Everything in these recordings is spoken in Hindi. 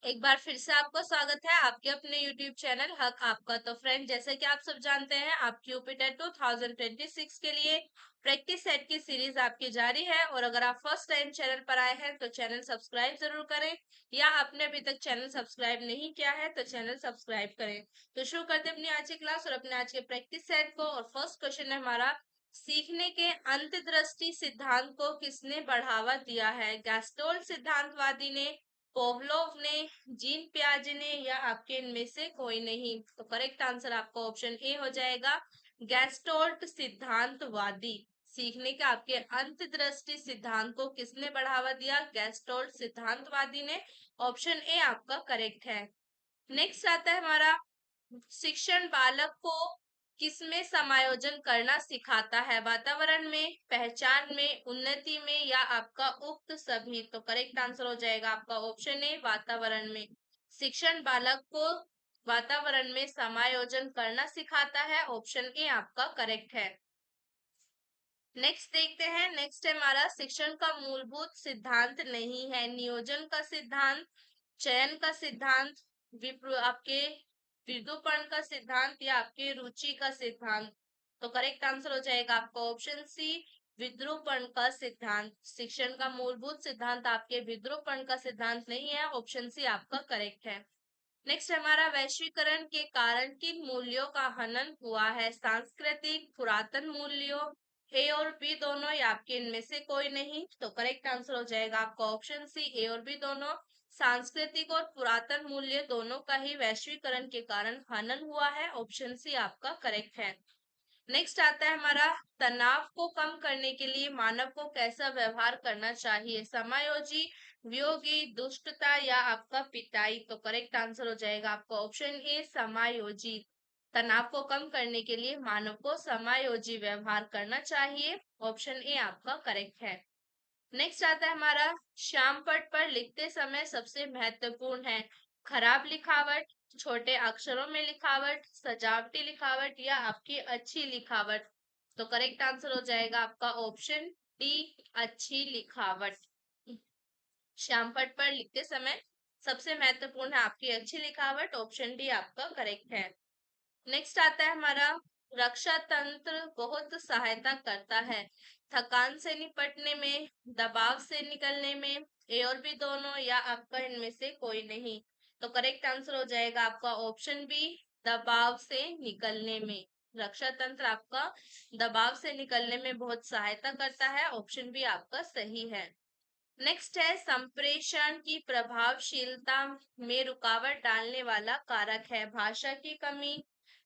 एक बार फिर से आपका स्वागत है आपके अपने YouTube चैनल हक आपका। तो फ्रेंड, जैसे कि आप सब जानते हैं, आपकी यूपीटेट 2026 के लिए प्रैक्टिस सेट की सीरीज आपकी जारी है। और अगर आप फर्स्ट टाइम चैनल पर आए हैं तो चैनल सब्सक्राइब जरूर करें, या आपने अभी तक चैनल सब्सक्राइब नहीं किया है तो चैनल सब्सक्राइब करें। तो शुरू करते हैं अपनी आज की क्लास और अपने आज के प्रैक्टिस सेट को। और फर्स्ट क्वेश्चन है हमारा, सीखने के अंतर्दृष्टि सिद्धांत को किसने बढ़ावा दिया है? गैस्टोल सिद्धांतवादी ने, पोहलोव ने, जीन पियाजे ने, या आपके इनमें से कोई नहीं? तो करेक्ट आंसर आपका ऑप्शन ए हो जाएगा, गैस्टोल्ट सिद्धांतवादी। सीखने के आपके अंतर्दृष्टि सिद्धांत को किसने बढ़ावा दिया? गैस्टोल्ट सिद्धांतवादी ने। ऑप्शन ए आपका करेक्ट है। नेक्स्ट आता है हमारा, शिक्षण बालक को किसमें समायोजन करना सिखाता है? वातावरण में, पहचान में, उन्नति में, या आपका उक्त सभी? तो करेक्ट आंसर हो जाएगा आपका ऑप्शन ए, वातावरण में। शिक्षण बालक को वातावरण में समायोजन करना सिखाता है। ऑप्शन ए आपका करेक्ट है। नेक्स्ट देखते हैं। नेक्स्ट है हमारा, शिक्षण का मूलभूत सिद्धांत नहीं है? नियोजन का सिद्धांत, चयन का सिद्धांत, आपके विद्रूपण का सिद्धांत, या आपके रुचि का सिद्धांत? तो करेक्ट आंसर हो जाएगा आपका ऑप्शन सी, विद्रूपण का सिद्धांत। शिक्षण का मूलभूत सिद्धांत आपके विद्रूपण का सिद्धांत नहीं है। ऑप्शन सी आपका करेक्ट है। नेक्स्ट हमारा, वैश्वीकरण के कारण किन मूल्यों का हनन हुआ है? सांस्कृतिक, पुरातन मूल्यों, ए और बी दोनों, या आपके इनमें से कोई नहीं? तो करेक्ट आंसर हो जाएगा आपका ऑप्शन सी, ए और बी दोनों। सांस्कृतिक और पुरातन मूल्य दोनों का ही वैश्वीकरण के कारण हनन हुआ है। ऑप्शन सी आपका करेक्ट है। नेक्स्ट आता है हमारा, तनाव को कम करने के लिए मानव को कैसा व्यवहार करना चाहिए? समायोजी, वियोगी, दुष्टता, या आपका पिटाई? तो करेक्ट आंसर हो जाएगा आपका ऑप्शन ए, समायोजी। तनाव को कम करने के लिए मानव को समायोजी व्यवहार करना चाहिए। ऑप्शन ए आपका करेक्ट है। नेक्स्ट आता है हमारा, श्याम पट पर लिखते समय सबसे महत्वपूर्ण है? खराब लिखावट, छोटे अक्षरों में लिखावट, सजावटी लिखावट, या आपकी अच्छी लिखावट? तो करेक्ट आंसर हो जाएगा आपका ऑप्शन डी, अच्छी लिखावट। श्याम पट पर लिखते समय सबसे महत्वपूर्ण है आपकी अच्छी लिखावट। ऑप्शन डी आपका करेक्ट है। नेक्स्ट आता है हमारा, रक्षा तंत्र बहुत सहायता करता है थकान से निपटने में, दबाव से निकलने में, ए और बी दोनों, या आपका इनमें से कोई नहीं? तो करेक्ट आंसर हो जाएगा आपका ऑप्शन बी, दबाव से निकलने में। रक्षा तंत्र आपका दबाव से निकलने में बहुत सहायता करता है। ऑप्शन बी आपका सही है। नेक्स्ट है, संप्रेषण की प्रभावशीलता में रुकावट डालने वाला कारक है? भाषा की कमी,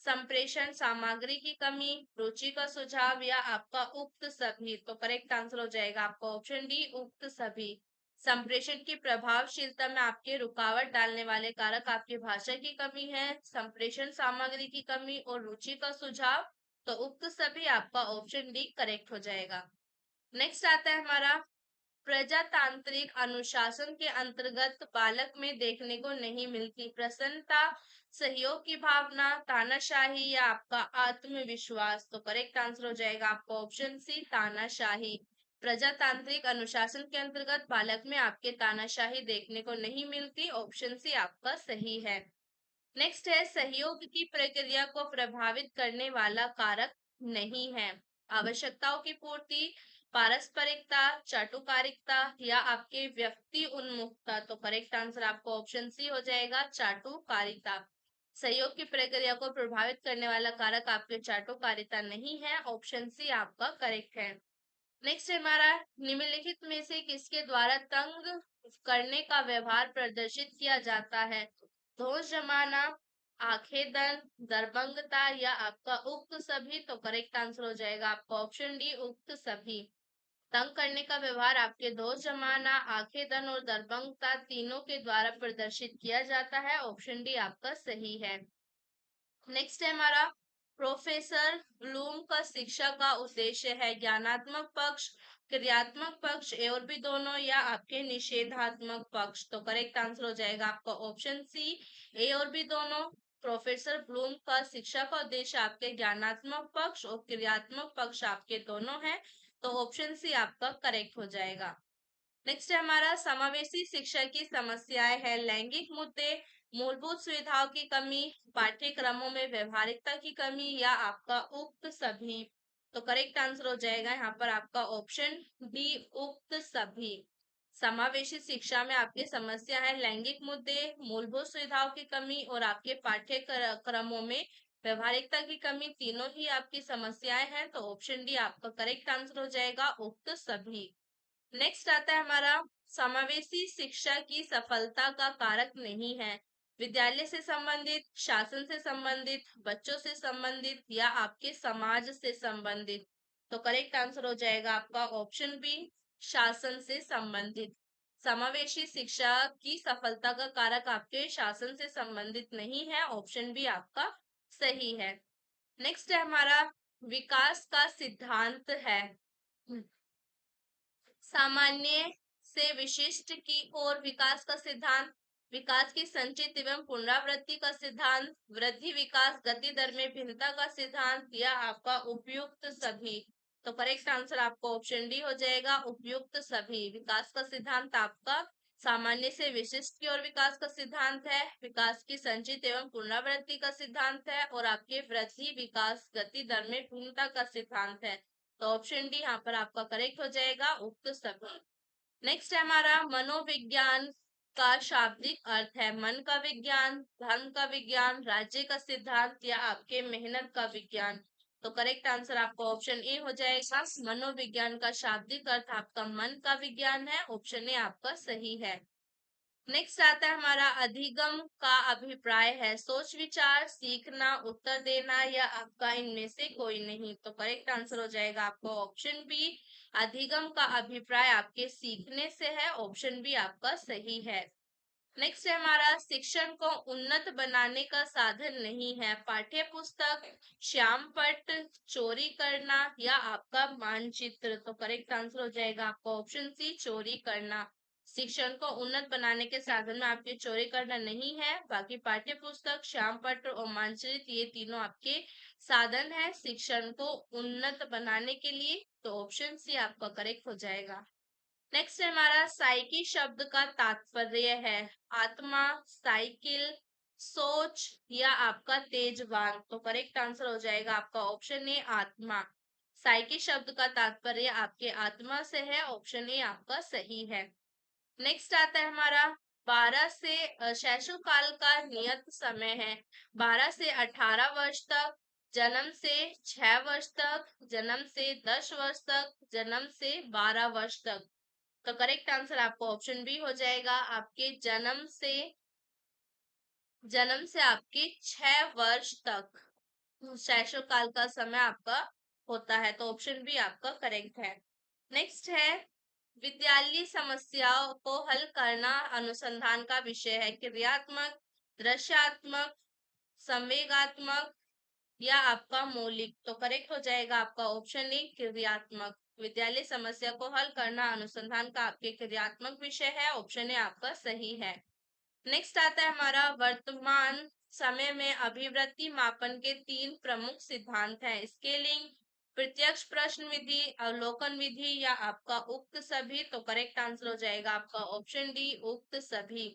संप्रेषण सामग्री की कमी, रुचि का सुझाव, या आपका उक्त सभी? तो करेक्ट आंसर हो जाएगा आपका ऑप्शन डी, उक्त सभी। संप्रेषण की प्रभावशीलता में आपके रुकावट डालने वाले कारक आपकी भाषा की कमी है, संप्रेषण सामग्री की कमी, और रुचि का सुझाव। तो उक्त सभी आपका ऑप्शन डी करेक्ट हो जाएगा। नेक्स्ट आता है हमारा, प्रजातांत्रिक अनुशासन के अंतर्गत बालक में देखने को नहीं मिलती? प्रसन्नता, सहयोग की भावना, तानाशाही, या आपका आत्मविश्वास? तो करेक्ट आंसर हो जाएगा आपका ऑप्शन सी, तानाशाही। प्रजातांत्रिक अनुशासन के अंतर्गत बालक में आपके तानाशाही देखने को नहीं मिलती। ऑप्शन सी आपका सही है। नेक्स्ट है, सहयोग की प्रक्रिया को प्रभावित करने वाला कारक नहीं है? आवश्यकताओं की पूर्ति, पारस्परिकता, चाटुकारिकता, या आपके व्यक्ति उन्मुखता? तो करेक्ट आंसर आपका ऑप्शन सी हो जाएगा, चाटुकारिता। सहयोग की प्रक्रिया को प्रभावित करने वाला कारक आपके चाटुकारिता नहीं है। ऑप्शन सी आपका करेक्ट है। नेक्स्ट हमारा, निम्नलिखित में से किसके द्वारा तंग करने का व्यवहार प्रदर्शित किया जाता है? दोष जमाना, आखेदन, दरबंगता, या आपका उक्त सभी? तो करेक्ट आंसर हो जाएगा आपका ऑप्शन डी, उक्त सभी। तंग करने का व्यवहार आपके दोष जमाना, आखेदन और दरबंगता तीनों के द्वारा प्रदर्शित किया जाता है। ऑप्शन डी आपका सही है। नेक्स्ट है हमारा, प्रोफेसर ब्लूम का शिक्षा का उद्देश्य है? ज्ञानात्मक पक्ष, क्रियात्मक पक्ष, ए और बी दोनों, या आपके निषेधात्मक पक्ष? तो करेक्ट आंसर हो जाएगा आपका ऑप्शन सी, ए और बी दोनों। प्रोफेसर ब्लूम का शिक्षा का उद्देश्य आपके ज्ञानात्मक पक्ष और क्रियात्मक पक्ष आपके दोनों है। तो ऑप्शन सी आपका करेक्ट हो जाएगा। नेक्स्ट है हमारा समावेशी शिक्षा की समस्याएं है लैंगिक मुद्दे, मूलभूत सुविधाओं की कमी, पाठ्यक्रमों में व्यवहारिकता की कमी या आपका उक्त सभी। तो करेक्ट आंसर हो जाएगा यहाँ पर आपका ऑप्शन डी, उक्त सभी। समावेशी शिक्षा में आपकी समस्या है लैंगिक मुद्दे, मूलभूत सुविधाओं की कमी और आपके पाठ्यक्रमों में व्यवहारिकता की कमी, तीनों ही आपकी समस्याएं हैं। तो ऑप्शन डी आपका करेक्ट आंसर हो जाएगा, उक्त सभी। नेक्स्ट आता है हमारा समावेशी शिक्षा की सफलता का कारक नहीं है विद्यालय से संबंधित, शासन से संबंधित, बच्चों से संबंधित या आपके समाज से संबंधित। तो करेक्ट आंसर हो जाएगा आपका ऑप्शन बी, शासन से संबंधित। समावेशी शिक्षा की सफलता का कारक आपके शासन से संबंधित नहीं है, ऑप्शन बी आपका सही है। नेक्स्ट है हमारा विकास का सिद्धांत है सामान्य से विशिष्ट की ओर विकास का सिद्धांत, विकास की संचित एवं पुनरावृत्ति का सिद्धांत, वृद्धि विकास गति दर में भिन्नता का सिद्धांत या आपका उपयुक्त सभी। तो करेक्ट आंसर आपका ऑप्शन डी हो जाएगा, उपयुक्त सभी। विकास का सिद्धांत आपका सामान्य से विशिष्ट की ओर विकास का सिद्धांत है, विकास की संचित एवं पुनरावृत्ति का सिद्धांत है और आपके वृद्धि विकास गति दर में भिन्नता का सिद्धांत है। तो ऑप्शन डी यहाँ पर आपका करेक्ट हो जाएगा, उक्त सभी। नेक्स्ट है हमारा मनोविज्ञान का शाब्दिक अर्थ है मन का विज्ञान, धर्म का विज्ञान, राज्य का सिद्धांत या आपके मेहनत का विज्ञान। तो करेक्ट आंसर आपका ऑप्शन ए हो जाएगा, मनोविज्ञान का शाब्दिक अर्थ आपका मन का विज्ञान है, ऑप्शन ए आपका सही है। नेक्स्ट आता है हमारा अधिगम का अभिप्राय है सोच विचार, सीखना, उत्तर देना या आपका इनमें से कोई नहीं। तो करेक्ट आंसर हो जाएगा आपका ऑप्शन बी, अधिगम का अभिप्राय आपके सीखने से है, ऑप्शन बी आपका सही है। नेक्स्ट है हमारा शिक्षण को उन्नत बनाने का साधन नहीं है पाठ्य पुस्तक, श्यामपट्ट, चोरी करना या आपका मानचित्र। तो करेक्ट आंसर हो जाएगा आपका ऑप्शन सी, चोरी करना। शिक्षण को उन्नत बनाने के साधन में आपके चोरी करना नहीं है, बाकी पाठ्य पुस्तक, श्यामपट्ट और मानचित्र ये तीनों आपके साधन है शिक्षण को उन्नत बनाने के लिए। तो ऑप्शन सी आपका करेक्ट हो जाएगा। नेक्स्ट है हमारा साइकी शब्द का तात्पर्य है आत्मा, साइकिल, सोच या आपका तेजवान। तो करेक्ट आंसर हो जाएगा आपका ऑप्शन ए, आत्मा। साइकी शब्द का तात्पर्य आपके आत्मा से है, ऑप्शन ए आपका सही है। नेक्स्ट आता है हमारा 12 से शैशव काल का नियत समय है 12 से 18 वर्ष तक, जन्म से 6 वर्ष तक, जन्म से 10 वर्ष तक, जन्म से 12 वर्ष तक। तो करेक्ट आंसर आपको ऑप्शन बी हो जाएगा, आपके जन्म से आपके 6 वर्ष तक शैशव काल का समय आपका होता है। तो ऑप्शन बी आपका करेक्ट है। नेक्स्ट है विद्यालय समस्याओं को हल करना अनुसंधान का विषय है क्रियात्मक, दृश्यात्मक, संवेगात्मक या आपका मौलिक। तो करेक्ट हो जाएगा आपका ऑप्शन ए, क्रियात्मक। विद्यालय समस्या को हल करना अनुसंधान का आपके क्रियात्मक विषय है, ऑप्शन ए आपका सही है। नेक्स्ट आता है हमारा वर्तमान समय में अभिवृत्ति मापन के 3 प्रमुख सिद्धांत हैं स्केलिंग, प्रत्यक्ष प्रश्न विधि, अवलोकन विधि या आपका उक्त सभी। तो करेक्ट आंसर हो जाएगा आपका ऑप्शन डी, उक्त सभी।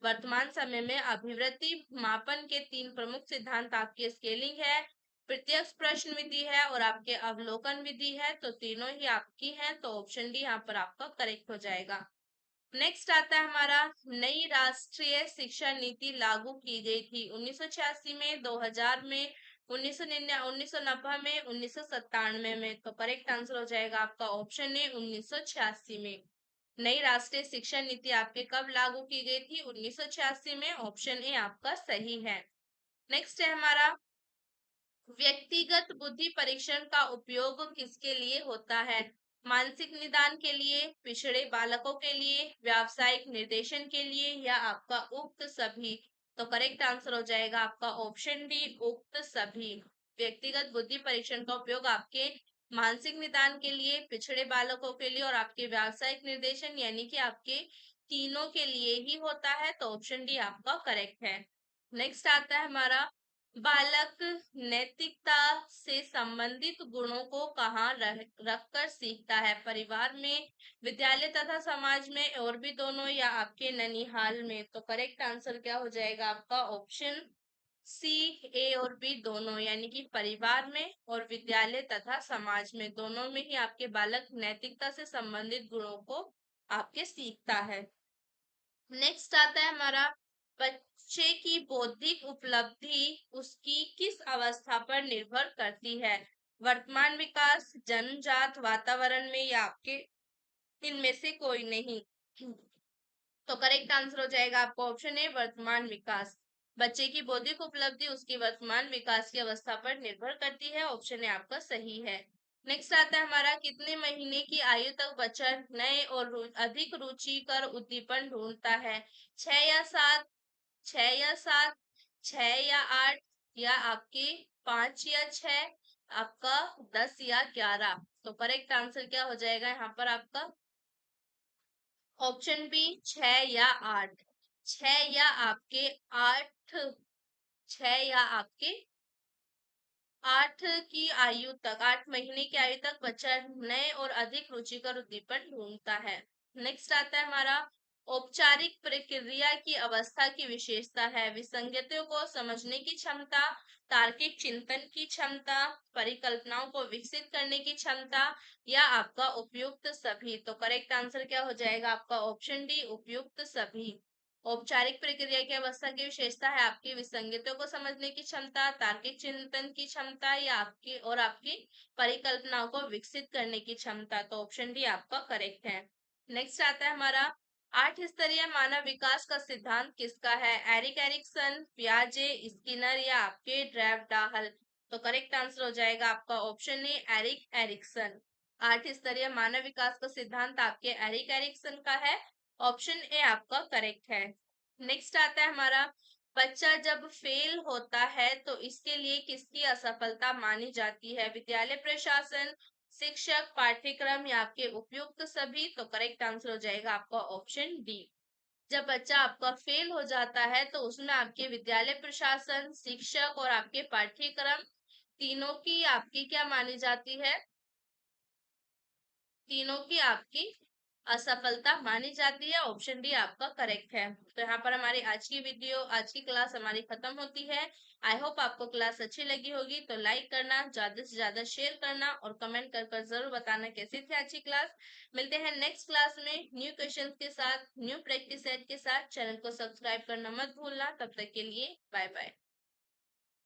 वर्तमान समय में अभिवृत्ति मापन के 3 प्रमुख सिद्धांत आपके स्केलिंग है, प्रत्यक्ष प्रश्न विधि है और आपके अवलोकन विधि है। तो तीनों ही आपकी हैं, तो ऑप्शन डी यहाँ पर आपका करेक्ट हो जाएगा। नेक्स्ट आता है हमारा नई राष्ट्रीय शिक्षा नीति लागू की गई थी 1986 में, 2000 में, 1990 में, 1997 में। तो करेक्ट आंसर हो जाएगा आपका ऑप्शन ए, 1986 में। नई राष्ट्रीय शिक्षा नीति आपके कब लागू की गई थी? 1986 में, ऑप्शन ए आपका सही है। नेक्स्ट है हमारा व्यक्तिगत बुद्धि परीक्षण का उपयोग किसके लिए होता है? मानसिक निदान के लिए, पिछड़े बालकों के लिए, व्यावसायिक निर्देशन के लिए या आपका उक्त सभी। तो करेक्ट आंसर हो जाएगा आपका ऑप्शन डी, उक्त सभी। व्यक्तिगत बुद्धि परीक्षण का उपयोग आपके मानसिक निदान के लिए, पिछड़े बालकों के लिए और आपके व्यावसायिक निर्देशन यानी कि आपके तीनों के लिए ही होता है। तो ऑप्शन डी आपका करेक्ट है। नेक्स्ट आता है हमारा बालक नैतिकता से संबंधित गुणों को कहाँ रखकर सीखता है? परिवार में, विद्यालय तथा समाज में, और भी दोनों, या आपके ननिहाल में? तो करेक्ट आंसर क्या हो जाएगा आपका? ऑप्शन सी, ए और बी दोनों, यानी कि परिवार में और विद्यालय तथा समाज में, दोनों में ही आपके बालक नैतिकता से संबंधित गुणों को आपके सीखता है। नेक्स्ट आता है हमारा, बच्चे की बौद्धिक उपलब्धि उसकी किस अवस्था पर निर्भर करती है? वर्तमान विकास, जन्मजात, वातावरण में, या आपके इनमें से कोई नहीं? तो करेक्ट आंसर हो जाएगा आपको ऑप्शन ए, वर्तमान विकास। बच्चे की बौद्धिक उपलब्धि उसकी वर्तमान विकास की अवस्था पर निर्भर करती है। ऑप्शन ए आपका सही है। नेक्स्ट आता है हमारा, कितने महीने की आयु तक बच्चा नए और अधिक रुचिकर उद्दीपन ढूंढता है? 6 या 7, 6 या 7, 6 या 8, या आपके 5 या 6, आपका 10 या 11? तो करेक्ट आंसर क्या हो जाएगा यहाँ पर आपका? ऑप्शन बी, 6 या 8। 6 या आपके 8, 6 या आपके 8 की आयु तक, 8 महीने की आयु तक बच्चा नए और अधिक रुचिकर उद्दीपन ढूंढता है। नेक्स्ट आता है हमारा, औपचारिक प्रक्रिया की अवस्था की विशेषता है? विसंगतियों को समझने की क्षमता, तार्किक चिंतन की क्षमता, परिकल्पनाओं को विकसित करने की क्षमता, या आपका उपयुक्त सभी? तो करेक्ट आंसर क्या हो जाएगा आपका? ऑप्शन डी, उपयुक्त सभी। औपचारिक प्रक्रिया की अवस्था की विशेषता है आपकी विसंगतियों को समझने की क्षमता, तार्किक चिंतन की क्षमता, या आपकी परिकल्पनाओं को विकसित करने की क्षमता। तो ऑप्शन डी आपका करेक्ट है। नेक्स्ट आता है हमारा, 8 स्तरीय मानव विकास का सिद्धांत किसका है? एरिक एरिक्सन, पियाजे, स्किनर, या आपके ड्रेव डाहल? तो करेक्ट आंसर हो जाएगा आपका ऑप्शन ए, एरिक एरिक्सन। 8 स्तरीय मानव विकास का सिद्धांत आपके एरिक एरिक्सन का है। ऑप्शन ए आपका करेक्ट है। नेक्स्ट आता है हमारा, बच्चा जब फेल होता है तो इसके लिए किसकी असफलता मानी जाती है? विद्यालय प्रशासन, शिक्षक, पाठ्यक्रम, या आपके उपयुक्त सभी? तो करेक्ट आंसर हो जाएगा आपका ऑप्शन डी। जब बच्चा आपका फेल हो जाता है तो उसमें आपके विद्यालय प्रशासन, शिक्षक और आपके पाठ्यक्रम, तीनों की आपकी क्या मानी जाती है? तीनों की आपकी असफलता मानी जाती है। ऑप्शन डी आपका करेक्ट है। तो यहाँ पर हमारी आज की क्लास हमारी खत्म होती है। आई होप आपको क्लास अच्छी लगी होगी। तो लाइक करना, ज्यादा से ज्यादा शेयर करना और कमेंट कर जरूर बताना कैसी थी आज की क्लास। मिलते हैं नेक्स्ट क्लास में न्यू क्वेश्चंस के साथ, न्यू प्रैक्टिस सेट के साथ। चैनल को सब्सक्राइब करना मत भूलना। तब तक के लिए बाय बाय।